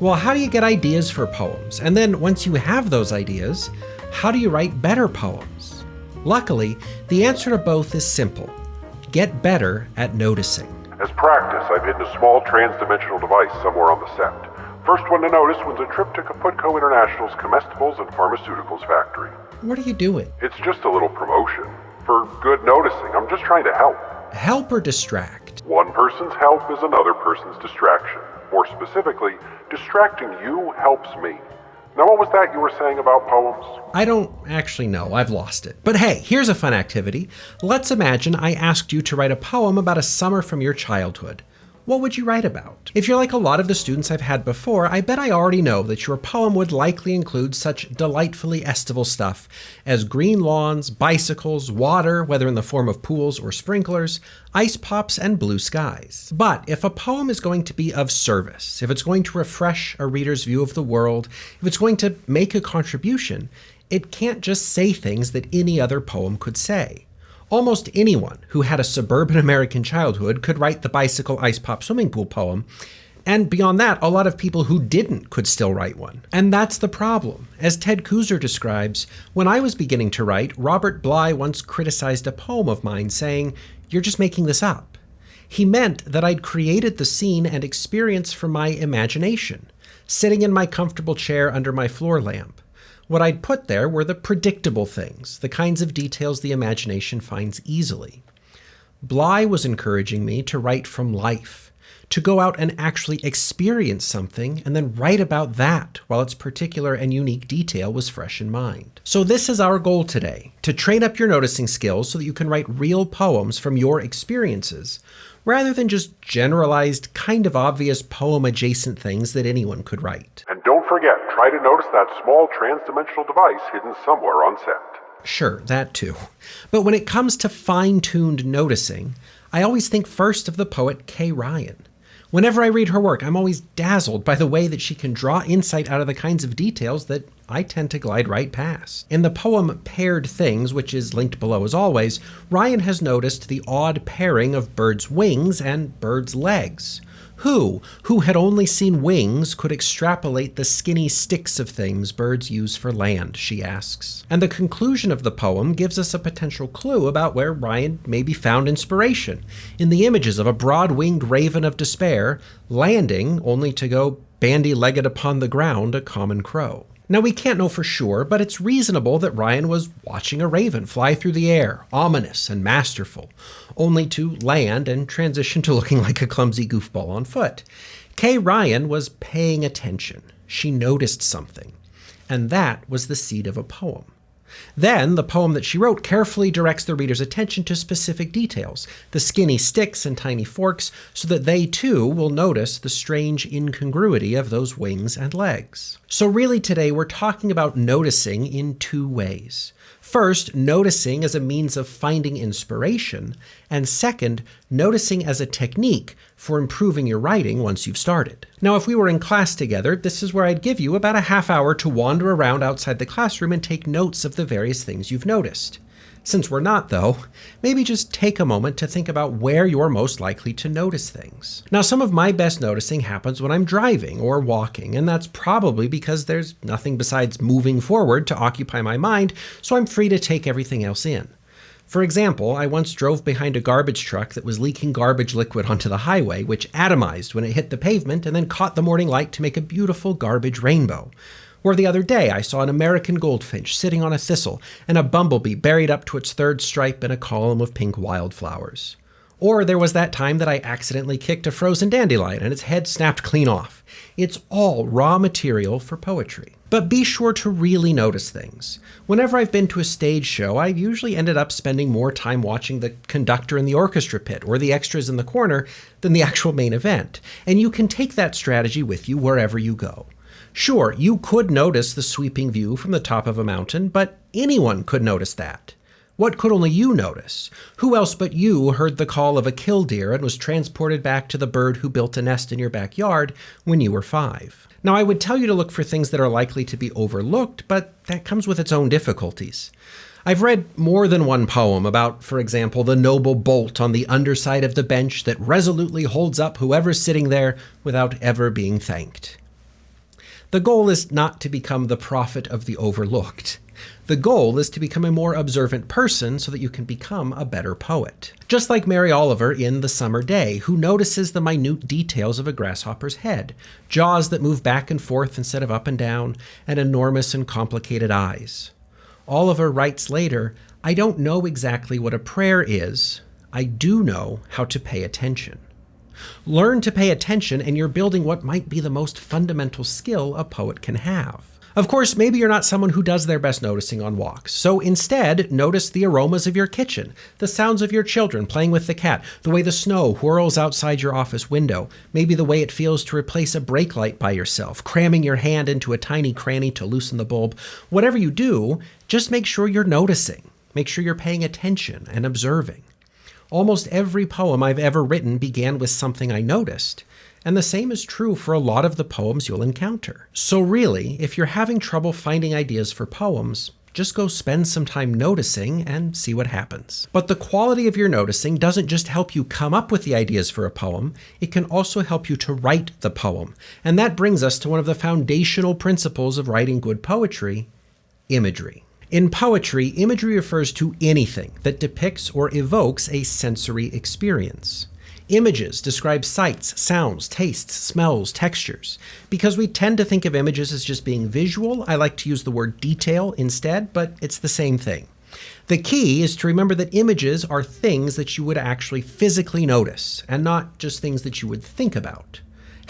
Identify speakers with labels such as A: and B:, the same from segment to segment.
A: Well, how do you get ideas for poems? And then once you have those ideas, how do you write better poems? Luckily, the answer to both is simple. Get better at noticing.
B: As practice, I've hidden a small trans-dimensional device somewhere on the set. First one to notice wins a trip to Kaputko International's Comestibles and Pharmaceuticals factory.
A: What are you doing?
B: It's just a little promotion. For good noticing, I'm just trying to help.
A: Help or distract?
B: One person's help is another person's distraction. More specifically, distracting you helps me. Now, what was that you were saying about poems?
A: I don't actually know. I've lost it. But hey, here's a fun activity. Let's imagine I asked you to write a poem about a summer from your childhood. What would you write about? If you're like a lot of the students I've had before, I bet I already know that your poem would likely include such delightfully estival stuff as green lawns, bicycles, water, whether in the form of pools or sprinklers, ice pops, and blue skies. But if a poem is going to be of service, if it's going to refresh a reader's view of the world, if it's going to make a contribution, it can't just say things that any other poem could say. Almost anyone who had a suburban American childhood could write the bicycle ice pop swimming pool poem. And beyond that, a lot of people who didn't could still write one. And that's the problem. As Ted Kooser describes, when I was beginning to write, Robert Bly once criticized a poem of mine saying, "You're just making this up." He meant that I'd created the scene and experience from my imagination, sitting in my comfortable chair under my floor lamp. What I'd put there were the predictable things, the kinds of details the imagination finds easily. Bly was encouraging me to write from life, to go out and actually experience something and then write about that while its particular and unique detail was fresh in mind. So this is our goal today, to train up your noticing skills so that you can write real poems from your experiences, rather than just generalized, kind of obvious poem-adjacent things that anyone could write.
B: And don't forget, try to notice that small trans-dimensional device hidden somewhere on set.
A: Sure, that too. But when it comes to fine-tuned noticing, I always think first of the poet Kay Ryan. Whenever I read her work, I'm always dazzled by the way that she can draw insight out of the kinds of details that I tend to glide right past. In the poem Paired Things, which is linked below as always, Ryan has noticed the odd pairing of birds' wings and birds' legs. Who had only seen wings, could extrapolate the skinny sticks of things birds use for land, she asks. And the conclusion of the poem gives us a potential clue about where Ryan maybe found inspiration, in the images of a broad-winged raven of despair, landing only to go bandy-legged upon the ground, a common crow. Now, we can't know for sure, but it's reasonable that Ryan was watching a raven fly through the air, ominous and masterful, only to land and transition to looking like a clumsy goofball on foot. Kay Ryan was paying attention. She noticed something. And that was the seed of a poem. Then, the poem that she wrote carefully directs the reader's attention to specific details, the skinny sticks and tiny forks, so that they too will notice the strange incongruity of those wings and legs. So really today we're talking about noticing in two ways. First, noticing as a means of finding inspiration, and second, noticing as a technique for improving your writing once you've started. Now, if we were in class together, this is where I'd give you about a half hour to wander around outside the classroom and take notes of the various things you've noticed. Since we're not, though, maybe just take a moment to think about where you're most likely to notice things. Now, some of my best noticing happens when I'm driving or walking, and that's probably because there's nothing besides moving forward to occupy my mind, so I'm free to take everything else in. For example, I once drove behind a garbage truck that was leaking garbage liquid onto the highway, which atomized when it hit the pavement and then caught the morning light to make a beautiful garbage rainbow. Or the other day, I saw an American goldfinch sitting on a thistle and a bumblebee buried up to its third stripe in a column of pink wildflowers. Or there was that time that I accidentally kicked a frozen dandelion and its head snapped clean off. It's all raw material for poetry. But be sure to really notice things. Whenever I've been to a stage show, I've usually ended up spending more time watching the conductor in the orchestra pit or the extras in the corner than the actual main event. And you can take that strategy with you wherever you go. Sure, you could notice the sweeping view from the top of a mountain, but anyone could notice that. What could only you notice? Who else but you heard the call of a killdeer and was transported back to the bird who built a nest in your backyard when you were 5? Now, I would tell you to look for things that are likely to be overlooked, but that comes with its own difficulties. I've read more than one poem about, for example, the noble bolt on the underside of the bench that resolutely holds up whoever's sitting there without ever being thanked. The goal is not to become the prophet of the overlooked. The goal is to become a more observant person so that you can become a better poet. Just like Mary Oliver in The Summer Day, who notices the minute details of a grasshopper's head, jaws that move back and forth instead of up and down, and enormous and complicated eyes. Oliver writes later, "I don't know exactly what a prayer is. I do know how to pay attention." Learn to pay attention and you're building what might be the most fundamental skill a poet can have. Of course, maybe you're not someone who does their best noticing on walks. So instead, notice the aromas of your kitchen, the sounds of your children playing with the cat, the way the snow whirls outside your office window, maybe the way it feels to replace a brake light by yourself, cramming your hand into a tiny cranny to loosen the bulb. Whatever you do, just make sure you're noticing. Make sure you're paying attention and observing. Almost every poem I've ever written began with something I noticed. And the same is true for a lot of the poems you'll encounter. So really, if you're having trouble finding ideas for poems, just go spend some time noticing and see what happens. But the quality of your noticing doesn't just help you come up with the ideas for a poem, it can also help you to write the poem. And that brings us to one of the foundational principles of writing good poetry, imagery. In poetry, imagery refers to anything that depicts or evokes a sensory experience. Images describe sights, sounds, tastes, smells, textures. Because we tend to think of images as just being visual, I like to use the word detail instead, but it's the same thing. The key is to remember that images are things that you would actually physically notice, and not just things that you would think about.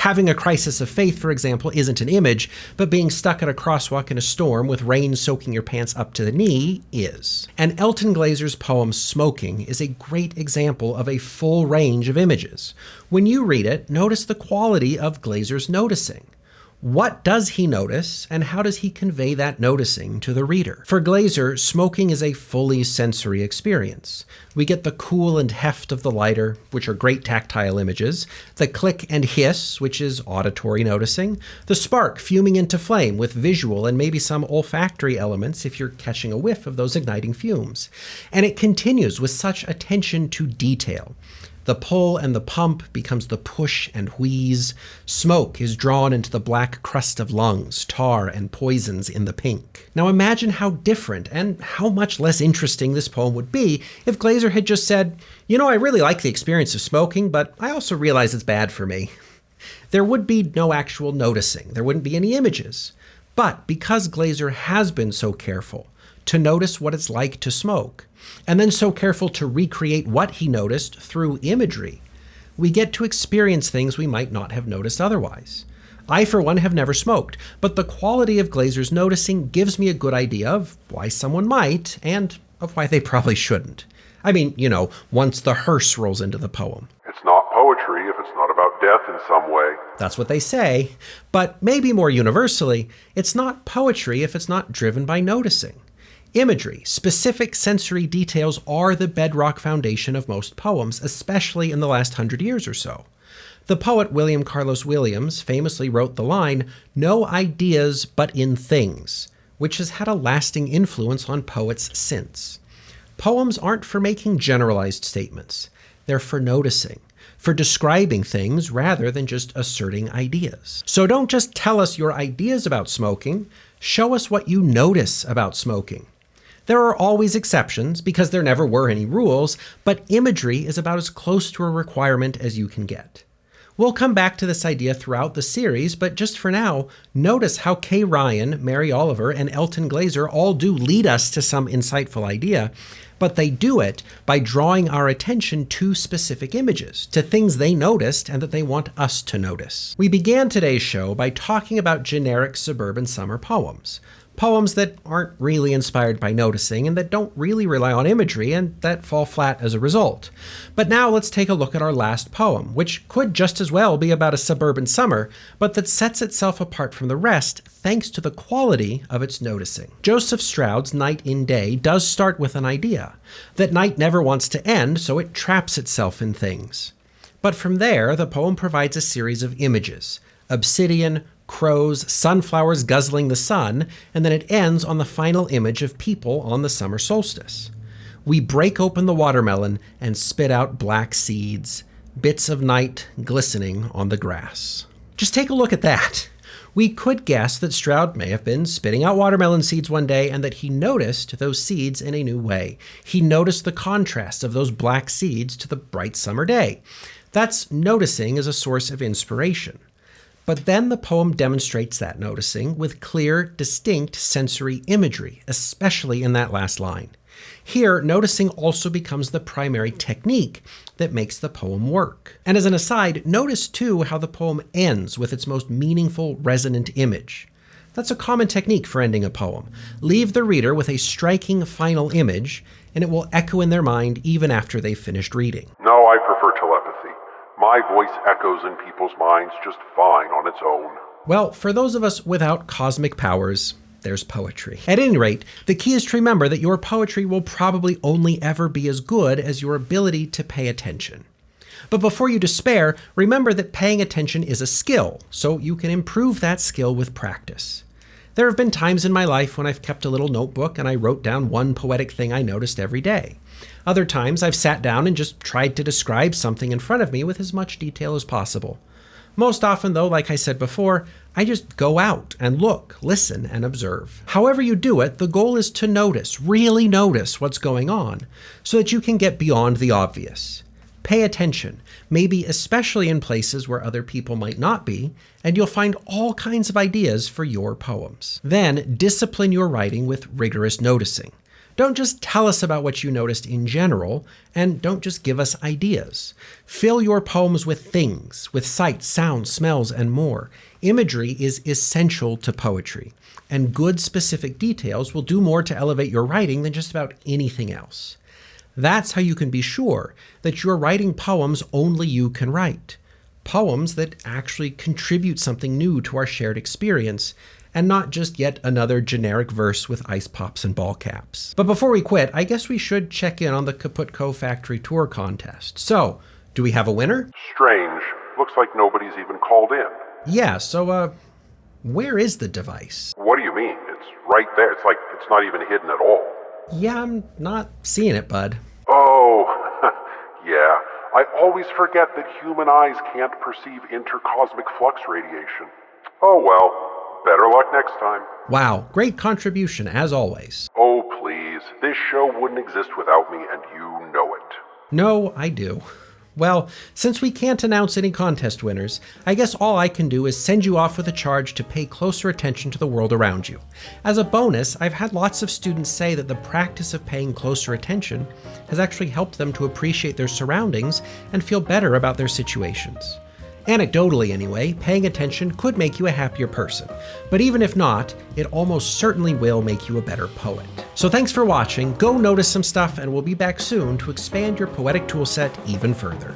A: Having a crisis of faith, for example, isn't an image, but being stuck at a crosswalk in a storm with rain soaking your pants up to the knee is. And Elton Glazer's poem Smoking is a great example of a full range of images. When you read it, notice the quality of Glazer's noticing. What does he notice, and how does he convey that noticing to the reader? For Glazer, smoking is a fully sensory experience. We get the cool and heft of the lighter, which are great tactile images, the click and hiss, which is auditory noticing, the spark fuming into flame with visual and maybe some olfactory elements if you're catching a whiff of those igniting fumes. And it continues with such attention to detail. The pull and the pump becomes the push and wheeze. Smoke is drawn into the black crust of lungs, tar and poisons in the pink. Now imagine how different and how much less interesting this poem would be if Glazer had just said, I really like the experience of smoking, but I also realize it's bad for me. There would be no actual noticing. There wouldn't be any images. But because Glazer has been so careful to notice what it's like to smoke, and then so careful to recreate what he noticed through imagery, we get to experience things we might not have noticed otherwise. I, for one, have never smoked, but the quality of Glazer's noticing gives me a good idea of why someone might, and of why they probably shouldn't. I mean, once the hearse rolls into the poem.
B: It's not poetry if it's not about death in some way.
A: That's what they say, but maybe more universally, it's not poetry if it's not driven by noticing. Imagery, specific sensory details are the bedrock foundation of most poems, especially in the last 100 years or so. The poet William Carlos Williams famously wrote the line, "No ideas but in things," which has had a lasting influence on poets since. Poems aren't for making generalized statements. They're for noticing, for describing things rather than just asserting ideas. So don't just tell us your ideas about smoking, show us what you notice about smoking. There are always exceptions, because there never were any rules, but imagery is about as close to a requirement as you can get. We'll come back to this idea throughout the series, but just for now, notice how Kay Ryan, Mary Oliver, and Elton Glazer all do lead us to some insightful idea, but they do it by drawing our attention to specific images, to things they noticed and that they want us to notice. We began today's show by talking about generic suburban summer poems. Poems that aren't really inspired by noticing and that don't really rely on imagery and that fall flat as a result. But now let's take a look at our last poem, which could just as well be about a suburban summer, but that sets itself apart from the rest thanks to the quality of its noticing. Joseph Stroud's Night in Day does start with an idea, that night never wants to end, so it traps itself in things. But from there, the poem provides a series of images: obsidian, crows, sunflowers guzzling the sun, and then it ends on the final image of people on the summer solstice. We break open the watermelon and spit out black seeds, bits of night glistening on the grass. Just take a look at that. We could guess that Stroud may have been spitting out watermelon seeds one day and that he noticed those seeds in a new way. He noticed the contrast of those black seeds to the bright summer day. That's noticing as a source of inspiration. But then the poem demonstrates that noticing with clear, distinct sensory imagery, especially in that last line. Here, noticing also becomes the primary technique that makes the poem work. And as an aside, notice too how the poem ends with its most meaningful, resonant image. That's a common technique for ending a poem. Leave the reader with a striking final image, and it will echo in their mind even after they've finished reading.
B: No, I prefer telepathy. My voice echoes in people's minds just fine on its own.
A: Well, for those of us without cosmic powers, there's poetry. At any rate, the key is to remember that your poetry will probably only ever be as good as your ability to pay attention. But before you despair, remember that paying attention is a skill, so you can improve that skill with practice. There have been times in my life when I've kept a little notebook and I wrote down one poetic thing I noticed every day. Other times I've sat down and just tried to describe something in front of me with as much detail as possible. Most often, though, like I said before, I just go out and look, listen, and observe. However you do it, the goal is to notice, really notice what's going on, so that you can get beyond the obvious. Pay attention, maybe especially in places where other people might not be, and you'll find all kinds of ideas for your poems. Then, discipline your writing with rigorous noticing. Don't just tell us about what you noticed in general, and don't just give us ideas. Fill your poems with things, with sights, sounds, smells, and more. Imagery is essential to poetry, and good specific details will do more to elevate your writing than just about anything else. That's how you can be sure that you're writing poems only you can write. Poems that actually contribute something new to our shared experience, and not just yet another generic verse with ice pops and ball caps. But before we quit, I guess we should check in on the Kaput Co. Factory Tour contest. So, do we have a winner?
B: Strange. Looks like nobody's even called in.
A: Yeah, so, where is the device?
B: What do you mean? It's right there. It's like it's not even hidden at all.
A: Yeah, I'm not seeing it, bud.
B: Oh, yeah. I always forget that human eyes can't perceive intercosmic flux radiation. Oh well. Better luck next time.
A: Wow, great contribution, as always.
B: Oh, please. This show wouldn't exist without me, and you know it.
A: No, I do. Well, since we can't announce any contest winners, I guess all I can do is send you off with a charge to pay closer attention to the world around you. As a bonus, I've had lots of students say that the practice of paying closer attention has actually helped them to appreciate their surroundings and feel better about their situations. Anecdotally anyway, paying attention could make you a happier person, but even if not, it almost certainly will make you a better poet. So thanks for watching, go notice some stuff, and we'll be back soon to expand your poetic toolset even further.